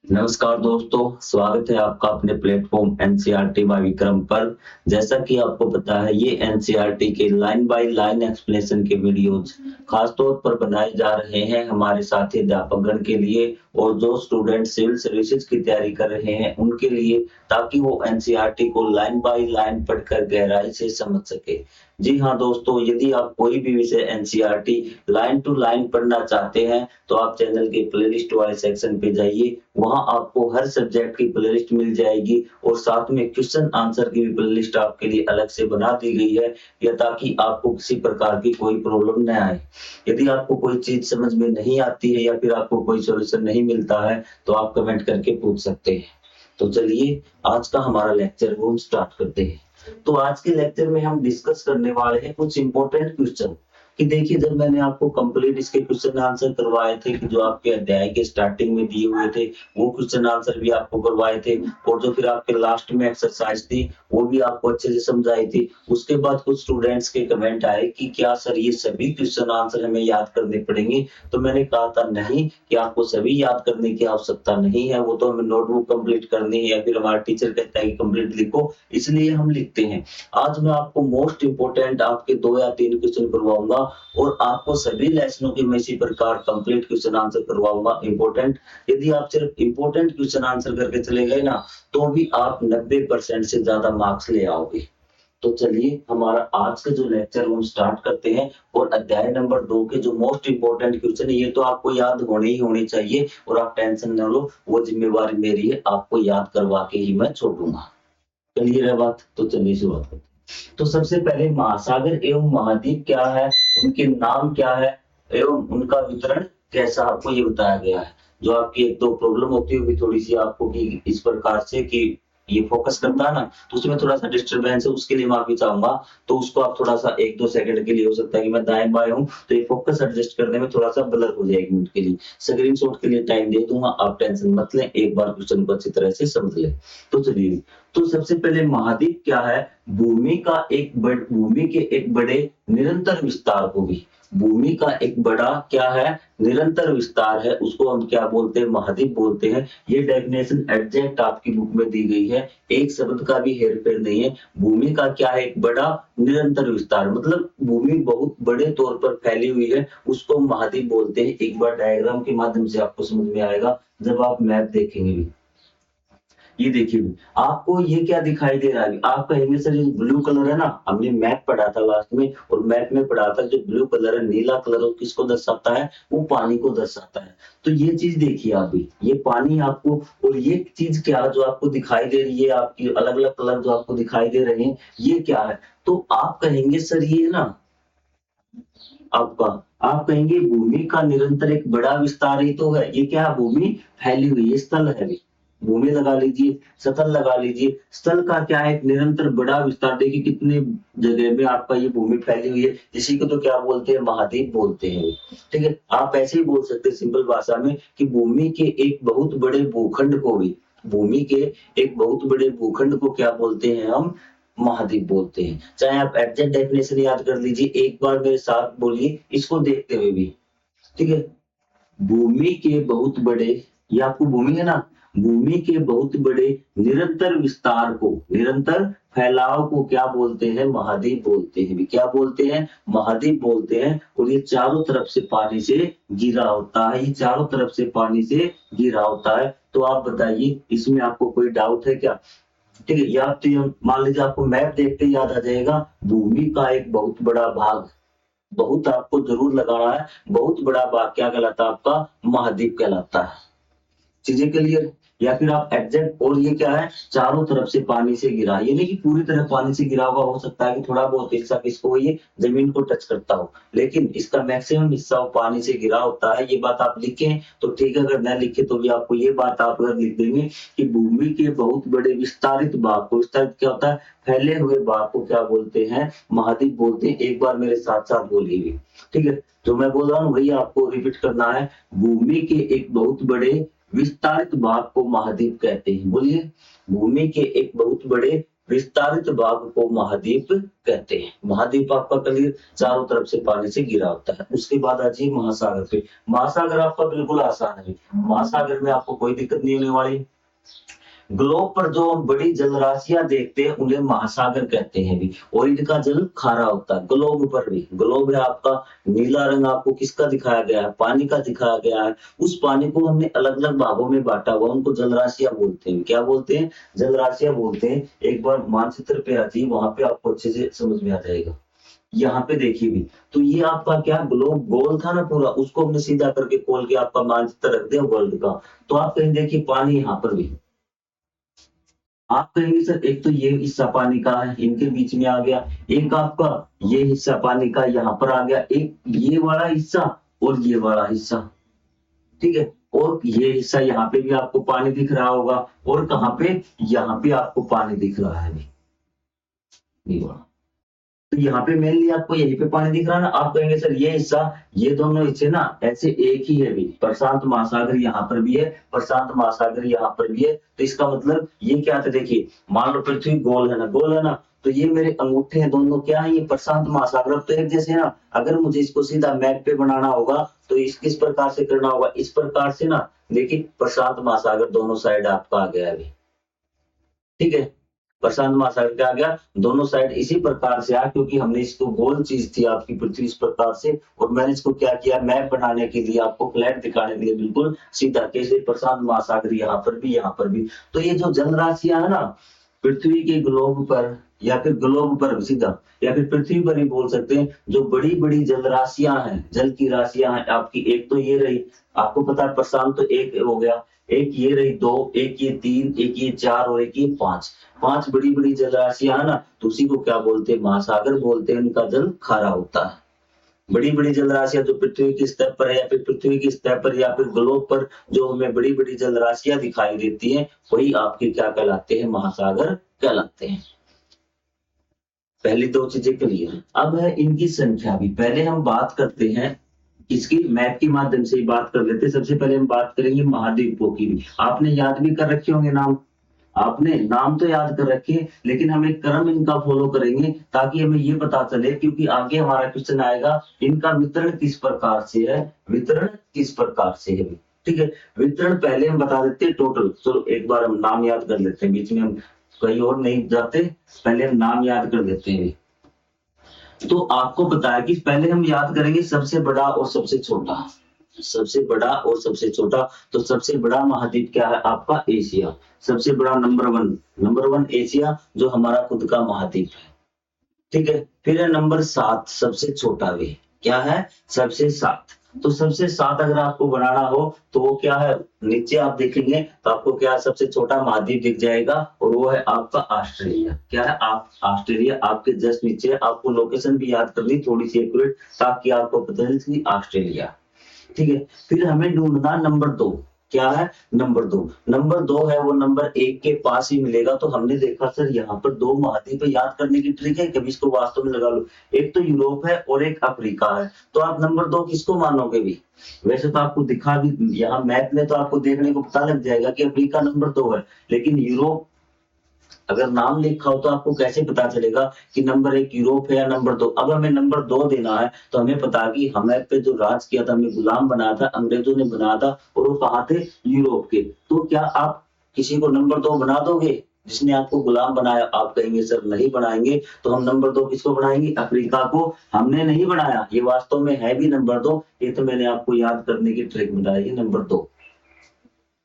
नमस्कार दोस्तों, स्वागत है आपका अपने प्लेटफॉर्म एनसीईआरटी बाय विक्रम पर। जैसा कि आपको पता है, ये एनसीईआरटी के लाइन बाय लाइन एक्सप्लेनेशन के वीडियोज खास तौर पर बनाए जा रहे हैं हमारे साथी अध्यापकगण के लिए और जो स्टूडेंट सिविल सर्विसेज की तैयारी कर रहे हैं उनके लिए, ताकि वो एनसीईआरटी को लाइन बाय लाइन पढ़कर गहराई से समझ सके। जी हाँ दोस्तों, यदि आप कोई भी विषय एनसीईआरटी लाइन टू लाइन पढ़ना चाहते हैं तो आप चैनल के प्लेलिस्ट वाले सेक्शन पे जाइए। वहां आपको हर सब्जेक्ट की प्लेलिस्ट मिल जाएगी और साथ में क्वेश्चन आंसर की भी प्लेलिस्ट आपके लिए अलग से बना दी गई है, या ताकि आपको किसी प्रकार की कोई प्रॉब्लम न आए। यदि आपको कोई चीज समझ में नहीं आती है या फिर आपको कोई सॉल्यूशन नहीं मिलता है तो आप कमेंट करके पूछ सकते हैं। तो चलिए, आज का हमारा लेक्चर वो हम स्टार्ट करते हैं। तो आज के लेक्चर में हम डिस्कस करने वाले हैं कुछ इंपॉर्टेंट क्वेश्चन। कि देखिए, जब मैंने आपको कंप्लीट इसके क्वेश्चन आंसर करवाए थे कि जो आपके अध्याय के स्टार्टिंग में दिए हुए थे, वो क्वेश्चन आंसर भी आपको करवाए थे, और जो फिर आपके लास्ट में एक्सरसाइज थी वो भी आपको अच्छे से समझाई थी। उसके बाद कुछ स्टूडेंट्स के कमेंट आए कि क्या सर ये सभी क्वेश्चन आंसर हमें याद करने पड़ेंगे। तो मैंने कहा था नहीं, कि आपको सभी याद करने की आवश्यकता नहीं है, वो तो हमें नोटबुक कंप्लीट करनी है या फिर हमारा टीचर कहता है कि कंप्लीट लिखो, इसलिए हम लिखते हैं। आज मैं आपको मोस्ट इंपोर्टेंट आपके 2 या 3 क्वेश्चन करवाऊंगा और आपको सभी लेसनों के मैं इसी प्रकार कंप्लीट क्वेश्चन आंसर करवाऊंगा इंपॉर्टेंट। यदि आप सिर्फ इंपॉर्टेंट क्वेश्चन आंसर करके चले गए ना, तो भी आप 90% से ज्यादा मार्क्स ले आओगे। तो चलिए, हमारा आज का जो लेक्चर हम स्टार्ट करते हैं। और अध्याय नंबर 2 के जो मोस्ट इंपोर्टेंट क्वेश्चन है, ये तो आपको याद होने चाहिए और आप टेंशन न लो, वो जिम्मेवारी मेरी है, आपको याद करवा के ही मैं छोड़ूंगा। क्लियर है बात? तो चलिए शुरुआत करते हैं। तो सबसे पहले, महासागर एवं महाद्वीप क्या है, उनके नाम क्या है एवं उनका वितरण कैसा, आपको ये बताया गया है। जो आपकी एक दो प्रॉब्लम होती होगी थोड़ी सी आपको कि इस प्रकार से कि ये फोकस करता है ना, तो उसमें थोड़ा सा डिस्टरबेंस है, उसके लिए माफी चाहूंगा। तो उसको आप थोड़ा सा 1-2 सेकंड के लिए, हो सकता है कि मैं दाएं बाएं हूं तो ये फोकस एडजस्ट करने में थोड़ा सा ब्लर हो जाएगी मिनट के लिए। स्क्रीनशॉट के लिए टाइम दे दूंगा, आप टेंशन मत लें, एक बार क्वेश्चन को अच्छी तरह से समझ लें। तो चलिए, तो सबसे पहले महाद्वीप क्या है। भूमि के एक बड़े निरंतर विस्तार को भी, भूमि का एक बड़ा क्या है, निरंतर विस्तार है, उसको हम क्या बोलते हैं, महाद्वीप बोलते हैं। ये डेफिनेशन एग्जैक्ट आपकी बुक में दी गई है, एक शब्द का भी हेरफेर नहीं है। भूमि का क्या है, एक बड़ा निरंतर विस्तार, मतलब भूमि बहुत बड़े तौर पर फैली हुई है, उसको महाद्वीप बोलते हैं। एक बार डायग्राम के माध्यम से आपको समझ में आएगा जब आप मैप देखेंगे भी। ये देखिए, आपको ये क्या दिखाई दे रहा है, आप कहेंगे सर ये ब्लू कलर है ना, हमने मैप पढ़ा था लास्ट में, और मैप में पढ़ा था जो ब्लू कलर है, नीला कलर, वो किसको दर्शाता है, वो पानी को दर्शाता है। तो ये चीज देखिए आप भी, ये पानी आपको, और ये चीज क्या जो आपको दिखाई दे रही है, आपकी अलग अलग कलर जो आपको दिखाई दे रहे हैं, ये क्या है। तो आप कहेंगे सर ये ना, आपका, आप कहेंगे भूमि का निरंतर एक बड़ा विस्तार ही तो है। ये क्या है, भूमि फैली हुई है, स्थल है भी, भूमि लगा लीजिए, स्थल लगा लीजिए। स्थल का क्या है, एक निरंतर बड़ा विस्तार। देखिए कितने जगह में आपका ये भूमि फैली हुई है, इसी को तो क्या बोलते हैं, महाद्वीप बोलते हैं। ठीक है, आप ऐसे ही बोल सकते हैं सिंपल भाषा में कि भूमि के एक बहुत बड़े भूखंड को भी, भूमि के एक बहुत बड़े भूखंड को क्या बोलते हैं हम, महाद्वीप बोलते हैं। चाहे आप एग्जैक्ट डेफिनेशन याद कर लीजिए, एक बार मेरे साथ बोलिए इसको देखते हुए भी। ठीक है, भूमि के बहुत बड़े, ये आपको भूमि है ना, भूमि के बहुत बड़े निरंतर विस्तार को, निरंतर फैलाव को क्या बोलते हैं, महाद्वीप बोलते हैं। क्या बोलते हैं, महाद्वीप बोलते हैं। और ये चारों तरफ से पानी से घिरा होता है, ये चारों तरफ से पानी से घिरा होता है। तो आप बताइए, इसमें आपको कोई डाउट है क्या। ठीक है, या तो ये मान लीजिए आपको मैप देखते ही याद आ जाएगा, भूमि का एक बहुत बड़ा भाग, बहुत आपको जरूर लगाना है, बहुत बड़ा भाग क्या कहलाता है आपका, महाद्वीप कहलाता है। चीजें क्लियर। या फिर आप एग्जैक्ट, और ये क्या है, चारों तरफ से पानी से घिरा, ये नहीं कि पूरी तरह पानी से घिरा हुआ, हो सकता है कि थोड़ा बहुत हिस्सा किसको, ये जमीन को टच करता हो, लेकिन इसका मैक्सिमम हिस्सा वो पानी से घिरा होता है। ये बात आप लिखें तो ठीक है, अगर न लिखे तो भी आपको ये बात आप अगर लिख देंगे कि भूमि के बहुत बड़े विस्तारित भाग को, विस्तारित क्या होता है, फैले हुए भाग को क्या बोलते हैं, महाद्वीप बोलते हैं। एक बार मेरे साथ साथ बोलिए भी। ठीक है, जो मैं बोल रहा हूँ वही आपको रिपीट करना है। भूमि के एक बहुत बड़े विस्तारित भाग को महाद्वीप कहते हैं। बोलिए, भूमि के एक बहुत बड़े विस्तारित भाग को महाद्वीप कहते हैं। महाद्वीप आपका क्लियर, चारों तरफ से पानी से घिरा होता है। उसके बाद आ जाइए महासागर पे। महासागर आपका बिल्कुल आसान है, महासागर में आपको कोई दिक्कत नहीं होने वाली। ग्लोब पर जो हम बड़ी जलराशियां देखते हैं उन्हें महासागर कहते हैं भी, और इनका जल खारा होता है। ग्लोब पर भी, ग्लोब है आपका नीला रंग, आपको किसका दिखाया गया है, पानी का दिखाया गया है। उस पानी को हमने अलग अलग भागों में बांटा हुआ, उनको जलराशियां बोलते हैं। क्या बोलते हैं? जलराशियां बोलते हैं। एक बार मानचित्र पे आती है, वहां पे आपको अच्छे से समझ में आ जाएगा। यहाँ पे देखिए भी, तो ये आपका क्या ग्लोब गोल था ना पूरा, उसको हमने सीधा करके खोल के आपका मानचित्र रख दिया वर्ल्ड का। तो आप कहीं देखिए पानी यहाँ पर भी, आप कहेंगे सर एक तो ये हिस्सा पानी का है, इनके बीच में आ गया, एक आपका ये हिस्सा पानी का यहाँ पर आ गया, एक ये वाला हिस्सा और ये वाला हिस्सा, ठीक है। और ये हिस्सा यहाँ पे भी आपको पानी दिख रहा होगा, और कहाँ पे, यहाँ पे आपको पानी दिख रहा है ये वाला। तो यहाँ पे मेनली आपको यहीं पे पानी दिख रहा है ना। आप कहेंगे सर ये हिस्सा, ये दोनों हिस्से ना ऐसे एक ही है भी, प्रशांत महासागर यहाँ पर भी है, प्रशांत महासागर यहाँ पर भी है। तो इसका मतलब ये क्या था, देखिए मान लो पृथ्वी गोल है ना, गोल है ना, तो ये मेरे अंगूठे हैं दोनों क्या है, ये प्रशांत महासागर। अब तो एक जैसे है ना, अगर मुझे इसको सीधा मैप पे बनाना होगा तो इस किस प्रकार से करना होगा, इस प्रकार से ना। देखिए प्रशांत महासागर दोनों साइड आपका आ गया अभी, ठीक है। प्रशांत महासागर क्या आ गया, दोनों साइड इसी प्रकार से आया, क्योंकि हमने इसको गोल चीज थी आपकी पृथ्वी इस प्रकार से, और मैंने इसको क्या किया, मैप बनाने के लिए, आपको फ्लैट दिखाने के लिए बिल्कुल सीधा, कैसे प्रशांत महासागर यहाँ पर भी, यहाँ पर भी। तो ये जो जल राशियां है ना पृथ्वी के ग्लोब पर, या फिर ग्लोब पर सीधा, या फिर पृथ्वी पर ही बोल सकते हैं, जो बड़ी बड़ी जल राशियां हैं, जल की राशियां हैं आपकी, एक तो ये रही, आपको पता है प्रशांत तो एक हो गया, एक ये रही दो, एक ये तीन, एक ये चार और एक ये पांच, पांच बड़ी बड़ी जलराशियां है ना, तो उसी को क्या बोलते हैं, महासागर बोलते हैं। उनका जल खारा होता है। बड़ी बड़ी जलराशियां जो पृथ्वी की सतह पर है, या फिर पृथ्वी की सतह पर, या फिर ग्लोब पर जो हमें बड़ी बड़ी जलराशियां दिखाई देती हैं, वही आपके क्या कहलाते हैं, महासागर कहलाते हैं। पहली दो चीजें क्लियर है। अब है इनकी संख्या भी, पहले हम बात करते हैं इसकी, मैप के माध्यम से ही बात कर लेते हैं। सबसे पहले हम बात करेंगे महाद्वीपों की भी। आपने याद भी कर रखे होंगे नाम, आपने नाम तो याद कर रखे, लेकिन हम एक क्रम इनका फॉलो करेंगे ताकि हमें ये पता चले, क्योंकि आगे हमारा क्वेश्चन आएगा इनका वितरण किस प्रकार से है, वितरण किस प्रकार से है, ठीक है। वितरण पहले हम बता देते हैं टोटल। चलो एक बार हम नाम याद कर लेते हैं, बीच में हम कहीं और नहीं जाते, पहले हम नाम याद कर लेते हैं। तो आपको बताया कि पहले हम याद करेंगे सबसे बड़ा और सबसे छोटा, सबसे बड़ा और सबसे छोटा। तो सबसे बड़ा महाद्वीप क्या है आपका, एशिया। सबसे बड़ा नंबर वन एशिया, जो हमारा खुद का महाद्वीप है, ठीक है। फिर है नंबर 7 सबसे छोटा भी, क्या है, सबसे 7। तो सबसे 7 अगर आपको बनाना हो तो वो क्या है, नीचे आप देखेंगे तो आपको क्या सबसे छोटा महाद्वीप दिख जाएगा, और वो है आपका ऑस्ट्रेलिया। क्या है, आप ऑस्ट्रेलिया आपके जस्ट नीचे है। आपको लोकेशन भी याद करनी थोड़ी सी एक्यूरेट, ताकि आपको पता चले कि ऑस्ट्रेलिया, ठीक है। फिर हमें ढूंढना नंबर 2, क्या है, नंबर 2। नंबर 2 है वो नंबर 1 के पास ही मिलेगा। तो हमने देखा सर यहाँ पर 2 महाद्वीप याद करने की ट्रिक है, कभी इसको वास्तव में लगा लो। एक तो यूरोप है और एक अफ्रीका है। तो आप नंबर 2 किसको मानोगे भी, वैसे तो आपको दिखा भी यहाँ मैप में, तो आपको देखने को पता लग जाएगा कि अफ्रीका नंबर 2 है, लेकिन यूरोप अगर नाम लिखा हो तो आपको कैसे पता चलेगा कि नंबर 1 यूरोप है या नंबर 2। अब हमें नंबर 2 देना है, तो हमें पता है कि हमें पे जो राज किया था, हमें गुलाम बनाया था, अंग्रेजों ने बनाया था, और वो कहाँ थे, यूरोप के। तो क्या आप किसी को नंबर 2 बना दोगे जिसने आपको गुलाम बनाया? आप कहेंगे सर नहीं बनाएंगे। तो हम नंबर 2 किसको बनाएंगे, अफ्रीका को। हमने नहीं बनाया, ये वास्तव में है भी नंबर 2। ये तो मैंने आपको याद करने की ट्रिक बताई है, नंबर 2।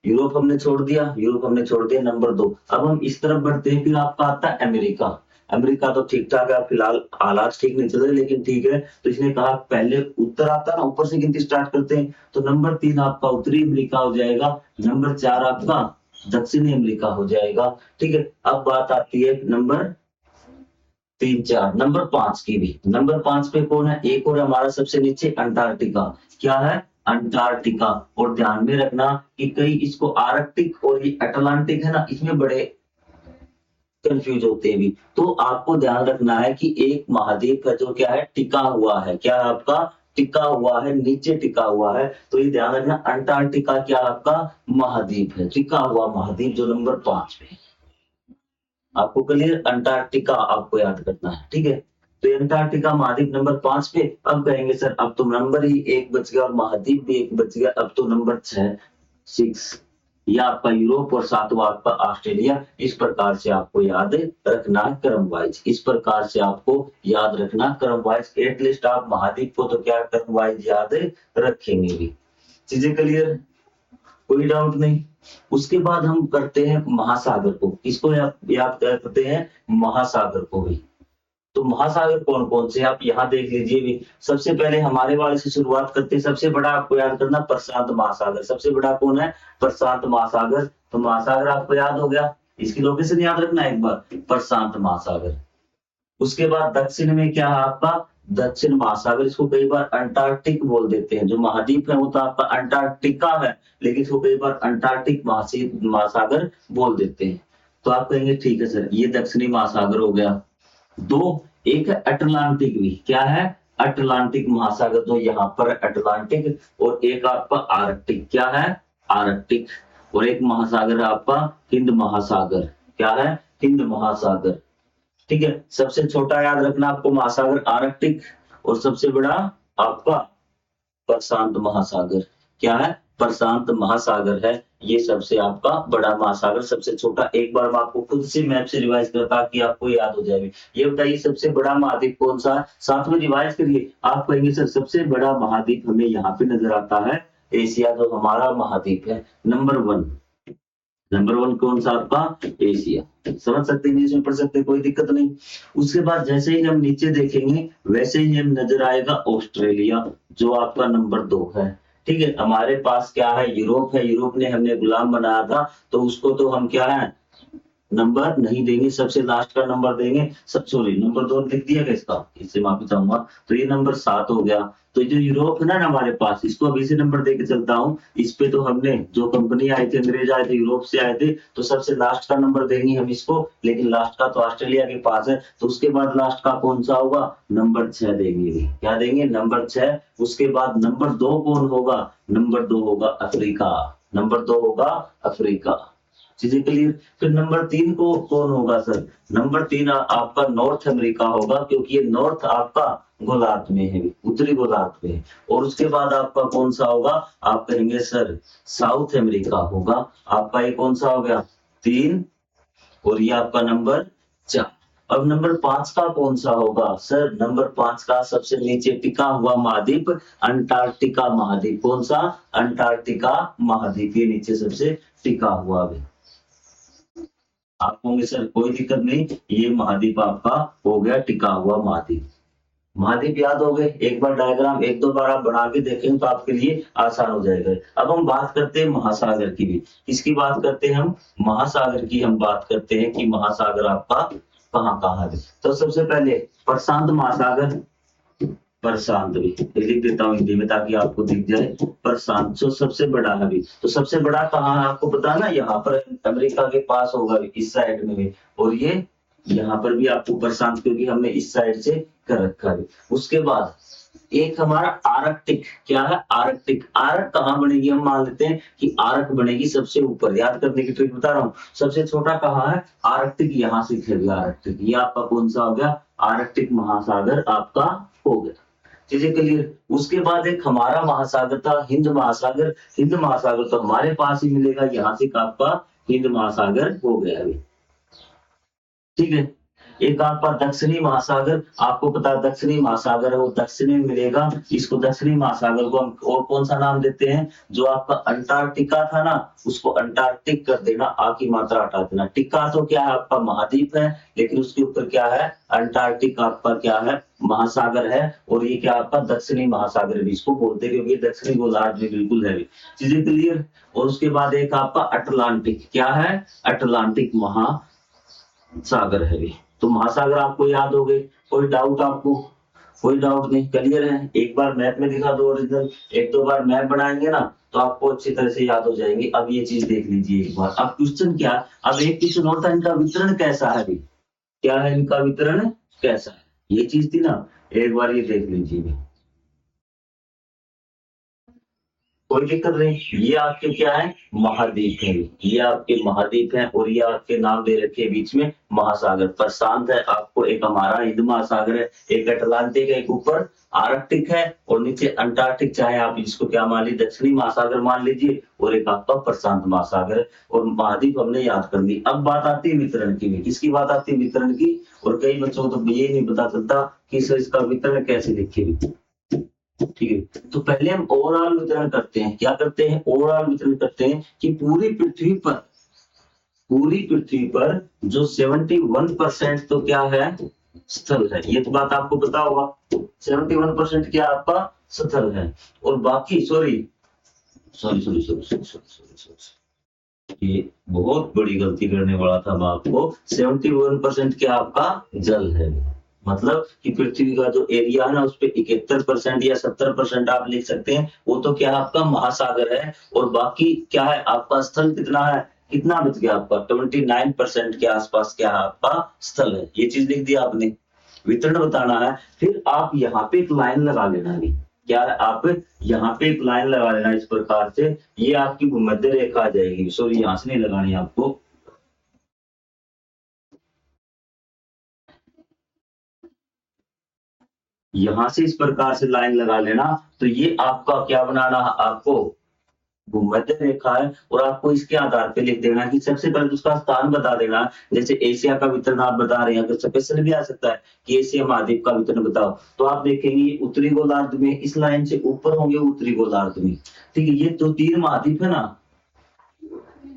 यूरोप हमने छोड़ दिया, यूरोप हमने छोड़ दिया, नंबर 2। अब हम इस तरफ बढ़ते हैं, फिर आपका आता है अमेरिका। अमेरिका तो ठीक ठाक है, फिलहाल हालात ठीक नहीं चल रहे, लेकिन ठीक है। तो इसने कहा पहले उत्तर आता ना, ऊपर से गिनती स्टार्ट करते हैं। तो नंबर 3 आपका उत्तरी अमेरिका हो जाएगा, नंबर 4 आपका दक्षिणी अमेरिका हो जाएगा, ठीक है। अब बात आती है नंबर 3 4 नंबर 5 की भी। नंबर 5 पे कौन है, एक और हमारा सबसे नीचे अंटार्कटिका। क्या है, अंटार्कटिका। और ध्यान में रखना कि कई इसको आर्कटिक और ये अटलांटिक है ना, इसमें बड़े कंफ्यूज होते हैं भी। तो आपको ध्यान रखना है कि एक महाद्वीप है जो क्या है, टिका हुआ है। क्या है आपका, टिका हुआ है, नीचे टिका हुआ है। तो ये ध्यान रखना, अंटार्कटिका क्या आपका महाद्वीप है, टिका हुआ महाद्वीप, जो नंबर 5 पे है। आपको क्लियर, अंटार्कटिका आपको याद करना है, ठीक है। तो ये अंटार्कटिका महाद्वीप नंबर 5 पे। अब कहेंगे सर अब तो नंबर ही एक बच गया और महाद्वीप भी एक बच गया, अब तो नंबर 6 ये आपका यूरोप और 7वां आपका ऑस्ट्रेलिया। इस प्रकार से आपको याद रखना क्रम वाइज, इस प्रकार से आपको याद रखना क्रम वाइज। एटलीस्ट आप महाद्वीप को तो क्या क्रम वाइज याद रखेंगे भी। चीजें क्लियर, कोई डाउट नहीं। उसके बाद हम करते हैं महासागर को, इसको याद करते हैं महासागर को भी। तो महासागर कौन कौन से आप यहाँ देख लीजिए भी। सबसे पहले हमारे वाले से शुरुआत करते हैं। सबसे बड़ा आपको याद करना प्रशांत महासागर। सबसे बड़ा कौन है? प्रशांत महासागर। तो महासागर आपको याद हो गया, इसकी लोकेशन याद रखना एक बार, प्रशांत महासागर। उसके बाद दक्षिण में क्या है आपका? दक्षिण महासागर। इसको कई बार अंटार्कटिक बोल देते हैं। जो महाद्वीप है वो तो आपका अंटार्कटिका है, लेकिन इसको कई बार अंटार्कटिक महासागर बोल देते हैं। तो आप कहेंगे ठीक है सर, ये दक्षिणी महासागर हो गया। दो, एक है अटलांटिक भी। क्या है? अटलांटिक महासागर, जो यहाँ पर अटलांटिक। और एक आपका आर्कटिक। क्या है? आर्कटिक। और एक महासागर है आपका हिंद महासागर। क्या है? हिंद महासागर। ठीक है। सबसे छोटा याद रखना आपको महासागर आर्कटिक, और सबसे बड़ा आपका प्रशांत महासागर। क्या है? प्रशांत महासागर है। ये सबसे आपका बड़ा महासागर, सबसे छोटा। एक बार मैं आपको खुद से मैप से रिवाइज करता कि आपको याद हो जाएगी। ये बताइए सबसे बड़ा महाद्वीप कौन सा है? साथ में रिवाइज करिए। आप कहेंगे सर सबसे बड़ा महाद्वीप हमें यहाँ पे नजर आता है एशिया, जो हमारा महाद्वीप है नंबर 1। नंबर 1 कौन सा आपका? एशिया। समझ सकते हैं, इंग्लिश में पढ़ सकते हैं, कोई दिक्कत नहीं। उसके बाद जैसे ही हम नीचे देखेंगे वैसे ही हम नजर आएगा ऑस्ट्रेलिया, जो आपका नंबर 2 है। ठीक है। हमारे पास क्या है? यूरोप है। यूरोप ने हमने गुलाम बनाया था, तो उसको तो हम क्या है नंबर नहीं देंगे, सबसे लास्ट का नंबर देंगे। सब सॉरी, नंबर 2 लिख दिया गया इसका, इससे माफी चाहूंगा। तो ये नंबर 7 हो गया। तो जो यूरोप है ना हमारे पास, इसको अभी से नंबर देके चलता हूँ। इस पे तो हमने जो कंपनी आए थे, अंग्रेज आए थे, यूरोप से आए थे, तो सबसे लास्ट का नंबर देंगे हम इसको। लेकिन लास्ट का तो ऑस्ट्रेलिया के पास है, तो उसके बाद लास्ट का कौन सा होगा? नंबर 6 देंगे। क्या देंगे? नंबर 6। उसके बाद नंबर 2 कौन होगा? नंबर 2 होगा अफ्रीका। नंबर 2 होगा अफ्रीका। चीजें क्लियर। फिर नंबर 3 को कौन होगा सर? नंबर 3 आपका नॉर्थ अमेरिका होगा, क्योंकि ये नॉर्थ आपका गोलार्ध में है, उत्तरी गोलार्ध में है। और उसके बाद आपका कौन सा होगा? आप कहेंगे सर साउथ अमेरिका होगा। आपका ये कौन सा हो गया? 3। और ये आपका नंबर 4। अब नंबर 5 का कौन सा होगा सर? नंबर 5 का सबसे नीचे टिका हुआ महाद्वीप अंटार्कटिका महाद्वीप। कौन सा? अंटार्कटिका महाद्वीप, ये नीचे सबसे टिका हुआ है। आप होंगे सर कोई दिक्कत नहीं, ये महाद्वीप आपका हो गया टिका हुआ महाद्वीप। महाद्वीप याद हो गए। एक बार डायग्राम 1-2 बार आप बना के देखें तो आपके लिए आसान हो जाएगा। अब हम बात करते हैं महासागर की भी। किसकी बात करते हैं हम? महासागर की हम बात करते हैं कि महासागर आपका कहाँ कहाँ है। तो सबसे पहले प्रशांत महासागर। प्रशांत भी लिख देता हूँ हिंदी में ताकि आपको दिख जाए। प्रशांत जो सबसे बड़ा है भी, तो सबसे बड़ा कहाँ है आपको पता है ना? यहाँ पर अमेरिका के पास होगा इस साइड में भी, और ये यहाँ पर भी आपको प्रशांत, क्योंकि हमने इस साइड से कर रखा है। उसके बाद एक हमारा आर्कटिक। क्या है? आर्कटिक। आर्क कहाँ बनेगी? हम मान लेते हैं कि आर्क बनेगी सबसे ऊपर। याद करने की ट्रिक बता रहा हूँ। सबसे छोटा कहाँ है? आर्कटिक। यहाँ से खेल आर्कटिक, ये आपका कौन सा हो गया? आर्कटिक महासागर आपका हो गया। चीजें क्लियर। उसके बाद एक हमारा महासागर था हिंद महासागर। हिंद महासागर तो हमारे पास ही मिलेगा, यहाँ से आपका हिंद महासागर हो गया अभी। ठीक है। एक आपका दक्षिणी महासागर, आपको पता है दक्षिणी महासागर है वो दक्षिणी में मिलेगा। इसको दक्षिणी महासागर को हम और कौन सा नाम देते हैं? जो आपका अंटार्कटिका था ना, उसको अंटार्कटिक कर देना, आ की मात्रा हटा देना। टिका तो क्या है आपका महाद्वीप है, लेकिन उसके ऊपर क्या है? अंटार्कटिक आपका क्या है? महासागर है। और ये क्या आपका दक्षिणी महासागर भी इसको बोलते हैं, क्योंकि दक्षिणी गोलार्ध में बिल्कुल है। चीजें क्लियर। और उसके बाद एक आपका अटलांटिक। क्या है? अटलांटिक महासागर है। तो महासागर आपको याद हो गए। कोई डाउट आपको? कोई डाउट नहीं, क्लियर है। एक बार मैप में दिखा दो ओरिजिनल, 1-2 बार मैप बनाएंगे ना तो आपको अच्छी तरह से याद हो जाएंगे। अब ये चीज देख लीजिए एक बार। अब क्वेश्चन क्या? अब एक क्वेश्चन और था, इनका वितरण कैसा है अभी? क्या है इनका वितरण कैसा है? ये चीज थी ना, एक बार ये देख लीजिए। कोई दिक्कत नहीं। ये आपके क्या है, महाद्वीप है, ये आपके महाद्वीप है और ये आपके नाम दे रखे बीच में महासागर। प्रशांत है आपको, एक हमारा हिंद महासागर है, एक अटलांटिक है, एक ऊपर आर्कटिक है और नीचे अंटार्कटिक, चाहे आप इसको क्या मान लीजिए, दक्षिणी महासागर मान लीजिए, और एक आपका प्रशांत महासागर है। और महाद्वीप हमने याद कर ली। अब बात आती है वितरण की, किसकी बात आती है, वितरण की। और कई बच्चों को तो ये नहीं पता चलता कि इसका वितरण कैसे लिखेंगे। ठीक है, तो पहले हम ओवरऑल वितरण करते हैं। क्या करते हैं, ओवरऑल वितरण करते हैं कि पूरी पृथ्वी पर जो 71% तो क्या है, स्थल है। ये तो बात आपको पता होगा, 71% क्या आपका स्थल है। और बाकी सॉरी, ये बहुत बड़ी गलती करने वाला था मैं आपको। 71% क्या आपका जल है। मतलब कि पृथ्वी का जो एरिया है ना, उस पे 71% या 70% आप लिख सकते हैं, वो तो क्या आपका महासागर है। और बाकी क्या है आपका स्थल, कितना है, कितना बच गया आपका, 29% के आसपास क्या है आपका स्थल है। ये चीज लिख दिया आपने, वितरण बताना है। फिर आप यहाँ पे एक लाइन लगा लेना भी, क्या है, आप यहाँ पे एक लाइन लगा लेना इस प्रकार से, ये आपकी भूमध्य रेखा आ जाएगी। सॉरी, यहाँ से नहीं लगानी आपको, यहां से इस प्रकार से लाइन लगा लेना। तो ये आपका क्या बनाना, आपको भूमध्य रेखा है। और आपको इसके आधार पे लिख देना कि सबसे पहले तो उसका स्थान बता देना। जैसे एशिया का वितरण आप बता रहे हैं, तो स्पेशल भी आ सकता है कि एशिया महाद्वीप का वितरण बताओ। तो आप देखेंगे उत्तरी गोलार्ध में, इस लाइन से ऊपर होंगे उत्तरी गोलार्ध में। ठीक है, ये तो 3 महाद्वीप है ना,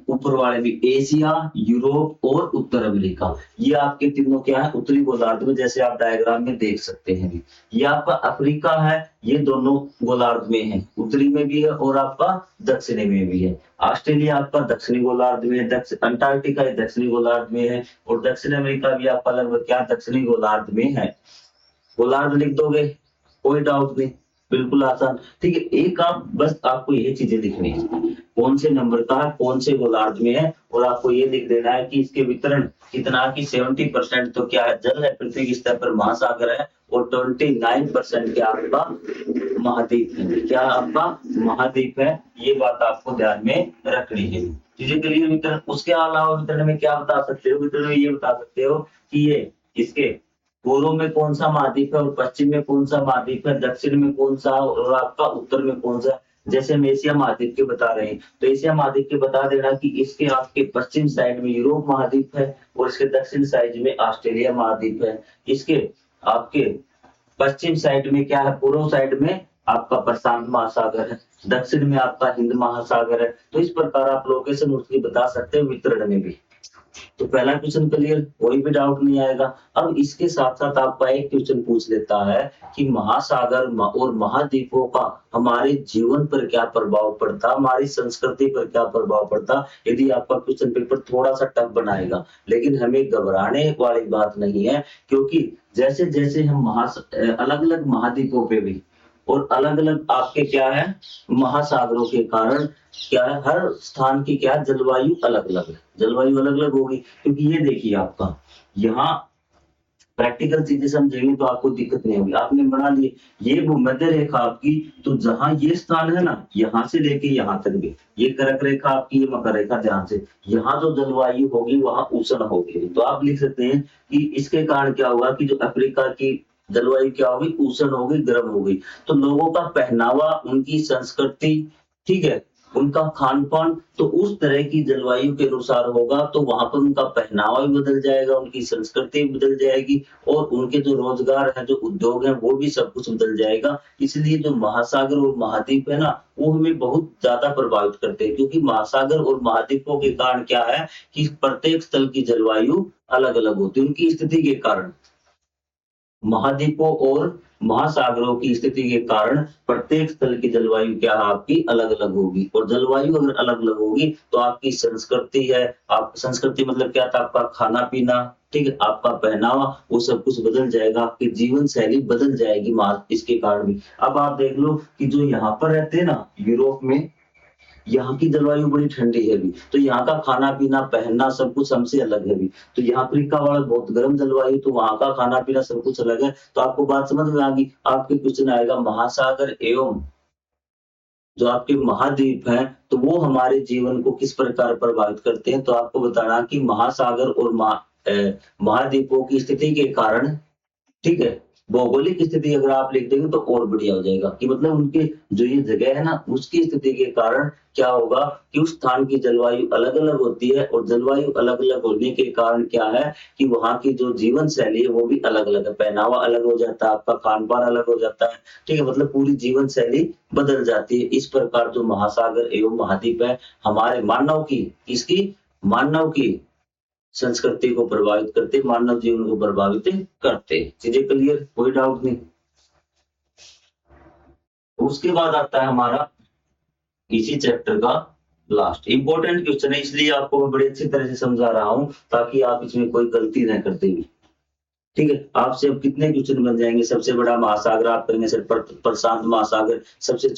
ऊपर वाले भी, एशिया, यूरोप और उत्तर अमेरिका, ये आपके तीनों क्या है, उत्तरी गोलार्ध में, जैसे आप डायग्राम में देख सकते हैं। ये आपका अफ्रीका है, ये दोनों गोलार्ध में है, उत्तरी में भी है और आपका दक्षिणी में भी है। ऑस्ट्रेलिया आपका दक्षिणी गोलार्ध में है, अंटार्कटिका दक्षिणी गोलार्ध में है, और दक्षिण अमेरिका भी आपका लगभग क्या दक्षिणी गोलार्ध में है। गोलार्ध लिख दोगे, कोई डाउट नहीं, बिल्कुल आसान। ठीक है, एक आप बस आपको ये चीजें लिखनी है, कौन से नंबर का है, कौन से गोलार्ध में है। और आपको ये लिख देना है कि इसके वितरण कितना, कि 70% तो क्या है, जल है, पृथ्वी के स्तर पर महासागर है, और 29% क्या आपका महाद्वीप है, क्या आपका महाद्वीप है। ये बात आपको ध्यान में रखनी है। चीजें क्लियर। वितरण, उसके अलावा वितरण में क्या बता सकते हो, वितरण में ये बता सकते हो कि ये इसके पूर्व में कौन सा महाद्वीप है और पश्चिम में कौन सा महाद्वीप है, दक्षिण में कौन सा और आपका उत्तर में कौन सा। जैसे हम एशिया महाद्वीप के बता रहे हैं, तो एशिया महाद्वीप के बता देना कि इसके आपके पश्चिम साइड में यूरोप महाद्वीप है और इसके दक्षिण साइड में ऑस्ट्रेलिया महाद्वीप है। इसके आपके पश्चिम साइड में क्या है, पूर्व साइड में आपका प्रशांत महासागर है, दक्षिण में आपका हिंद महासागर है। तो इस प्रकार आप लोकेशन उसकी बता सकते हो वितरण में भी। तो पहला क्वेश्चन क्लियर, कोई भी डाउट नहीं आएगा। अब इसके साथ साथ आपका एक क्वेश्चन पूछ लेता है कि महासागर और महाद्वीपों का हमारे जीवन पर क्या प्रभाव पड़ता, हमारी संस्कृति पर क्या प्रभाव पड़ता। यदि आपका क्वेश्चन पेपर थोड़ा सा टफ बनाएगा, लेकिन हमें घबराने वाली बात नहीं है, क्योंकि जैसे जैसे हम अलग अलग महाद्वीपों पे भी और अलग अलग आपके क्या है महासागरों के कारण क्या है, हर स्थान की क्या जलवायु अलग अलग है, जलवायु अलग अलग होगी। क्योंकि ये देखिए आपका यहाँ प्रैक्टिकल चीजें समझेंगे तो आपको दिक्कत नहीं होगी। आपने बना लिए ये भूमध्य रेखा आपकी, तो जहां ये स्थान है ना, यहाँ से लेके यहाँ तक भी ये कर्क रेखा आपकी, ये मकर रेखा, ध्यान से यहाँ जो जलवायु होगी वहां उष्ण होगी। तो आप लिख सकते हैं कि इसके कारण क्या होगा कि जो अफ्रीका की जलवायु क्या होगी, उष्ण होगी, गर्म होगी। तो लोगों का पहनावा, उनकी संस्कृति, ठीक है, उनका खान पान तो उस तरह की जलवायु के अनुसार होगा। तो वहां पर उनका पहनावा भी बदल जाएगा, उनकी संस्कृति भी बदल जाएगी, और उनके जो रोजगार है, जो उद्योग है, वो भी सब कुछ बदल जाएगा। इसलिए जो महासागर और महाद्वीप है ना, वो हमें बहुत ज्यादा प्रभावित करते हैं, क्योंकि महासागर और महाद्वीपों के कारण क्या है कि प्रत्येक स्थल की जलवायु अलग अलग होती है उनकी स्थिति के कारण। महाद्वीपों और महासागरों की स्थिति के कारण प्रत्येक स्थल की जलवायु क्या है आपकी अलग अलग होगी। और जलवायु अगर अलग अलग होगी तो आपकी संस्कृति है, आप संस्कृति मतलब क्या था, आपका खाना पीना, ठीक है, आपका पहनावा, वो सब कुछ बदल जाएगा, आपकी जीवन शैली बदल जाएगी इसके कारण भी। अब आप देख लो कि जो यहाँ पर रहते हैं ना यूरोप में, यहाँ की जलवायु बड़ी ठंडी है भी, तो यहाँ का खाना पीना पहनना सब कुछ हमसे अलग है भी। तो यहाँ अफ्रीका वाला बहुत गर्म जलवायु, तो वहां का खाना पीना सब कुछ अलग है। तो आपको बात समझ में आ गई। आपके क्वेश्चन आएगा महासागर एवं जो आपके महाद्वीप हैं, तो वो हमारे जीवन को किस प्रकार प्रभावित करते हैं। तो आपको बताना कि महासागर और महाद्वीपों की स्थिति के कारण, ठीक है, भौगोलिक स्थिति अगर आप लिख देंगे तो और बढ़िया हो जाएगा कि मतलब उनके जो ये जगह है ना, उसकी स्थिति के कारण क्या होगा कि उस स्थान की जलवायु अलग-अलग होती है, और जलवायु अलग-अलग होने के कारण क्या है कि वहाँ की जो जीवन शैली है वो भी अलग-अलग है। पहनावा अलग हो जाता है, आपका खान-पान अलग हो जाता है, ठीक है? मतलब पूरी जीवन शैली बदल जाती है। इस प्रकार जो महासागर एवं महाद्वीप है, हमारे मानव की, किसकी? मानव की संस्कृति को प्रभावित करते, मानव जीवन को प्रभावित करते। चीजें क्लियर? कोई डाउट नहीं। उसके बाद आता है हमारा इसी चैप्टर का लास्ट इंपॉर्टेंट क्वेश्चन है, इसलिए आपको मैं बड़ी अच्छी तरह से समझा रहा हूं ताकि आप इसमें कोई गलती न करते भी। ठीक है, आपसे अब कितने क्वेश्चन बन जाएंगे। सबसे बड़ा महासागर आप कहेंगे सर प्रशांत महासागर, सबसे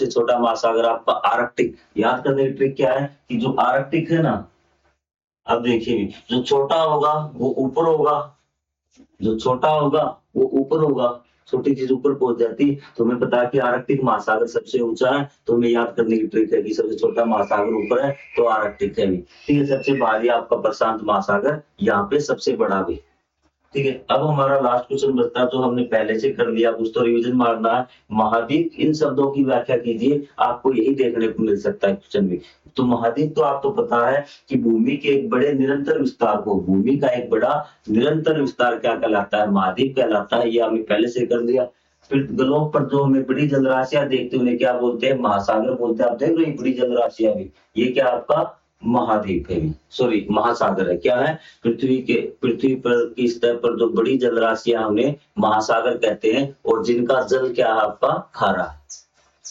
छोटा महासागर आपका आर्कटिक। याद करने की ट्रिक क्या है कि जो आर्कटिक है ना, अब देखिए जो छोटा होगा वो ऊपर होगा, जो छोटा होगा वो ऊपर होगा, छोटी चीज ऊपर पहुंच जाती। तो हमें पता है कि आर्कटिक महासागर सबसे ऊंचा है, तो हमें याद करने की ट्रिक है कि सबसे छोटा महासागर ऊपर है तो आर्कटिक है भी। ठीक है, सबसे बाहरी आपका प्रशांत महासागर, यहाँ पे सबसे बड़ा भी। ठीक है, अब हमारा लास्ट क्वेश्चन बचता है जो हमने पहले से कर लिया, कुछ तो रिवीजन मारना है। महाद्वीप, इन शब्दों की व्याख्या कीजिए, आपको यही देखने को मिल सकता है क्वेश्चन में। तो महाद्वीप तो आपको पता है कि भूमि के एक बड़े निरंतर विस्तार को, भूमि का एक बड़ा निरंतर विस्तार क्या कहलाता है? महाद्वीप कहलाता है। ये हमने पहले से कर लिया। फिर ग्लोब पर जो हमें बड़ी जलराशियां देखते हैं उन्हें क्या बोलते हैं? महासागर बोलते हैं। आप देख रहे हैं बड़ी जलराशियां भी, ये क्या आपका महाद्वीप है, सॉरी महासागर है। क्या है? पृथ्वी पर की सतह पर जो बड़ी जलराशियां उन्हें महासागर कहते हैं, और जिनका जल क्या है आपका? खारा है।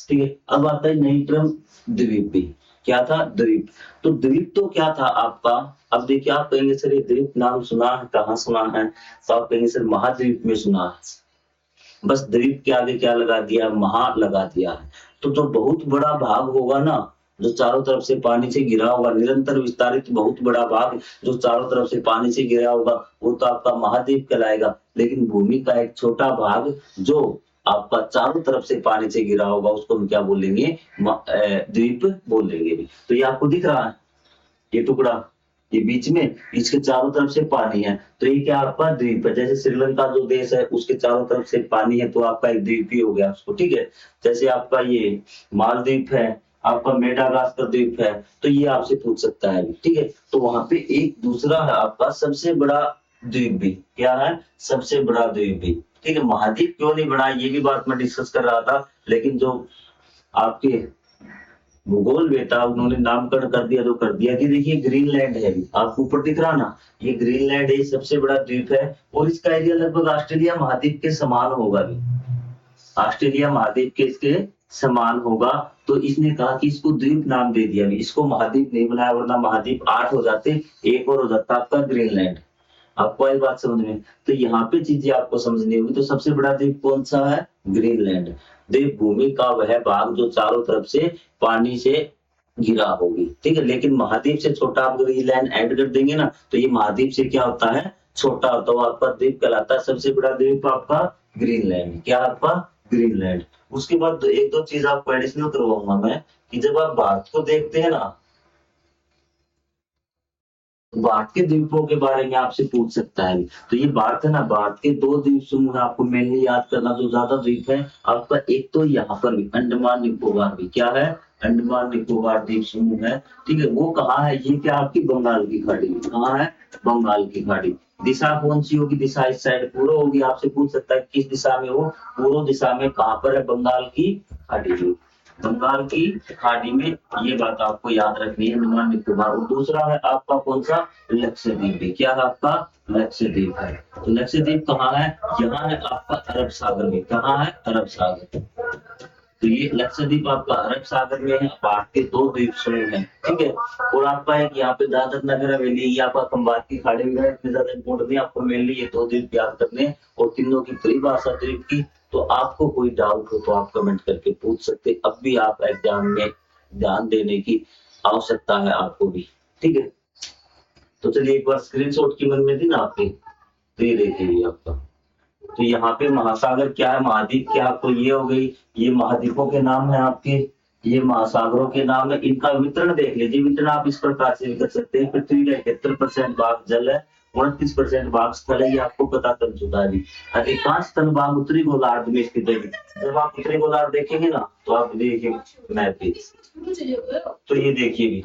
ठीक है, अब आता है नई टर्म द्वीप भी। क्या था? द्वीप। तो द्वीप तो क्या था आपका? अब देखिए आप कहेंगे सर ये द्वीप नाम सुना है, कहाँ सुना है? तो आप कहेंगे सर महाद्वीप में सुना है। बस द्वीप के आगे क्या लगा दिया? महा लगा दिया है। तो जो बहुत बड़ा भाग होगा ना, जो चारों तरफ से पानी से घिरा होगा, निरंतर विस्तारित बहुत बड़ा भाग जो चारों तरफ से पानी से घिरा होगा, वो तो आपका महाद्वीप कहलाएगा। लेकिन भूमि का एक छोटा भाग जो आपका चारों तरफ से पानी से घिरा होगा, उसको हम क्या बोलेंगे? द्वीप बोलेंगे। तो ये आपको दिख रहा है ये टुकड़ा, ये बीच में, इसके चारों तरफ से पानी है, तो ये क्या आपका द्वीप है। जैसे श्रीलंका जो देश है उसके चारों तरफ से पानी है, तो आपका एक द्वीप ही हो गया उसको। ठीक है, जैसे आपका ये मालदीव है, आपका मेडागास्कर द्वीप है, तो ये आपसे पूछ सकता है। ठीक है, तो वहां पे एक दूसरा है आपका सबसे बड़ा द्वीप भी। क्या है? सबसे बड़ा द्वीप भी। ठीक है, महाद्वीप क्यों नहीं बना ये भी बात मैं डिस्कस कर रहा था, लेकिन जो आपके भूगोल बेटा उन्होंने नामकरण कर दिया, जो कर दिया कि देखिए ग्रीनलैंड है, आपको ऊपर दिख रहा ना, ये ग्रीनलैंड है, सबसे बड़ा द्वीप है, और इसका एरिया लगभग ऑस्ट्रेलिया महाद्वीप के समान होगा भी, ऑस्ट्रेलिया महाद्वीप के इसके समान होगा। तो इसने कहा कि इसको द्वीप नाम दे दिया, इसको महाद्वीप नहीं बनाया, वरना महाद्वीप 8 हो जाते, एक और हो जाता आपका ग्रीनलैंड। आपको आई बात समझ में? तो यहाँ पे चीजें आपको समझनी होगी। तो सबसे बड़ा द्वीप कौन सा है? ग्रीनलैंड। द्वीप भूमि का वह भाग जो चारों तरफ से पानी से घिरा होगी। ठीक है, लेकिन महाद्वीप से छोटा आप ग्रीनलैंड ऐड कर देंगे ना, तो ये महाद्वीप से क्या होता है? छोटा होता है, आपका द्वीप कहलाता है। सबसे बड़ा द्वीप आपका ग्रीनलैंड। क्या आपका? ग्रीनलैंड। उसके बाद एक दो चीज आपको एडिशनल करवाऊंगा मैं, कि जब आप भारत को देखते हैं ना, भारत के द्वीपों के बारे में आपसे पूछ सकता है। तो ये भारत है ना, भारत के 2 द्वीप समूह आपको मेनली याद करना, जो ज्यादा द्वीप है आपका, एक तो यहाँ पर भी अंडमान निकोबार भी। क्या है? अंडमान निकोबार द्वीप समूह है। ठीक है, वो कहाँ है? ये क्या आपकी बंगाल की खाड़ी में। कहाँ है? बंगाल की खाड़ी। दिशा कौन सी होगी? दिशा इस साइड पूर्व होगी। आपसे पूछ सकता है किस दिशा में हो? पूर्व दिशा में। कहाँ पर है? बंगाल की खाड़ी में। बंगाल की खाड़ी में, ये बात आपको याद रखनी है, अंडमान निकोबार। और दूसरा है आपका कौन सा? लक्षद्वीप भी। क्या है आपका? लक्षद्वीप है। तो लक्षद्वीप कहाँ है? यहाँ है आपका अरब सागर में। कहाँ है? अरब सागर। तो ये लक्षद्वीप आपका अरब सागर में है। भारत के 2 द्वीप समूह हैं। ठीक है, और आपका एक यहाँ पे दादर नगर हवेली, ये आपका खंबात की खाड़ी में है। इतने ज्यादा इंपोर्टेंट नहीं, आपको मेनली ये 2 द्वीप याद करने हैं, और तीनों की परिभाषा द्वीप की। तो आपको कोई डाउट हो तो आप कमेंट करके पूछ सकते हैं। अब भी आप एग्जाम में ध्यान देने की आवश्यकता है आपको भी। ठीक है, तो चलिए एक बार स्क्रीनशॉट की मन में थी ना आपके, तो ये देखिए आपका तो यहाँ पे महासागर क्या है, महाद्वीप क्या है, आपको ये हो गई, ये महाद्वीपों के नाम है आपके, ये महासागरों के नाम है। इनका वितरण देख लीजिए, वितरण आप इस प्रकार से भी कर सकते हैं। पृथ्वी का 71% भाग जल है, 29% भाग स्थल है, ये आपको पता चल चुका है अभी। अधिकांश स्थल भाग उत्तरी गोलार्ध में स्थित है। जब आप उत्तरी गोलार्ध देखेंगे ना, तो आप देखिए मैप पे, तो ये देखिए भी,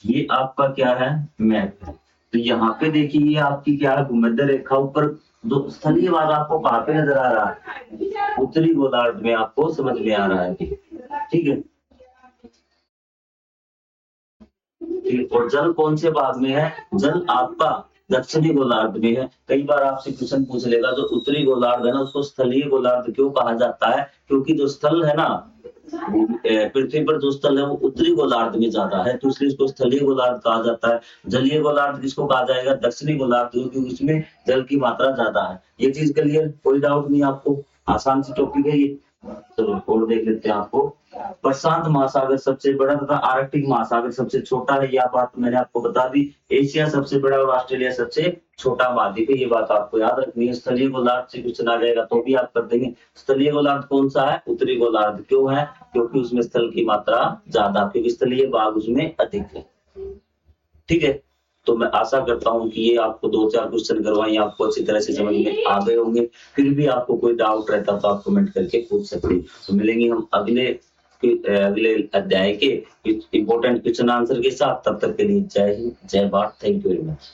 ये आपका क्या है, मैप है। तो यहाँ पे देखिए ये आपकी क्या है, भूमध्य रेखा ऊपर जो स्थलीय भाग आपको कहाँ पे नजर आ रहा है, उत्तरी गोलार्ध में आपको समझ में आ रहा है। ठीक है, ठीक। और जल कौन से भाग में है, जल आपका दक्षिणी गोलार्ध में है। कई बार आपसे क्वेश्चन पूछ लेगा, जो उत्तरी गोलार्ध है ना, उसको स्थलीय गोलार्ध क्यों कहा जाता है, क्योंकि जो स्थल है ना, पृथ्वी पर जो स्थल है वो उत्तरी गोलार्ध में ज्यादा है, तो इसलिए इसको स्थलीय गोलार्ध कहा जाता है। जलीय गोलार्ध किसको कहा जाएगा, दक्षिणी गोलार्ध, क्योंकि उसमें जल की मात्रा ज्यादा है। ये चीज क्लियर, कोई डाउट नहीं आपको, आसान सी टॉपिक है ये। चलो और देख लेते हैं आपको। प्रशांत महासागर सबसे बड़ा तथा आर्कटिक महासागर सबसे छोटा है, यह बात मैंने आपको बता दी। एशिया सबसे बड़ा और ऑस्ट्रेलिया सबसे छोटा महाद्वीप है, ये बात आपको याद रखनी है। स्थलीय गोलार्ध से क्वेश्चन आ जाएगा तो भी आप कर देंगे। स्थलीय गोलार्ध कौन सा है, उत्तरी गोलार्ध। क्यों है, क्योंकि उसमें स्थल की मात्रा ज्यादा, क्योंकि स्थलीय भाग उसमें अधिक है। ठीक है, तो मैं आशा करता हूं कि ये आपको 2-4 क्वेश्चन करवाएं, आपको अच्छी तरह से समझ में आ गए होंगे। फिर भी आपको कोई डाउट रहता तो आप कमेंट करके पूछ सकते हैं। तो मिलेंगे हम अगले अध्याय के इंपॉर्टेंट क्वेश्चन आंसर के साथ। तब तक के लिए जय हिंद, जय Bharat, thank you very much.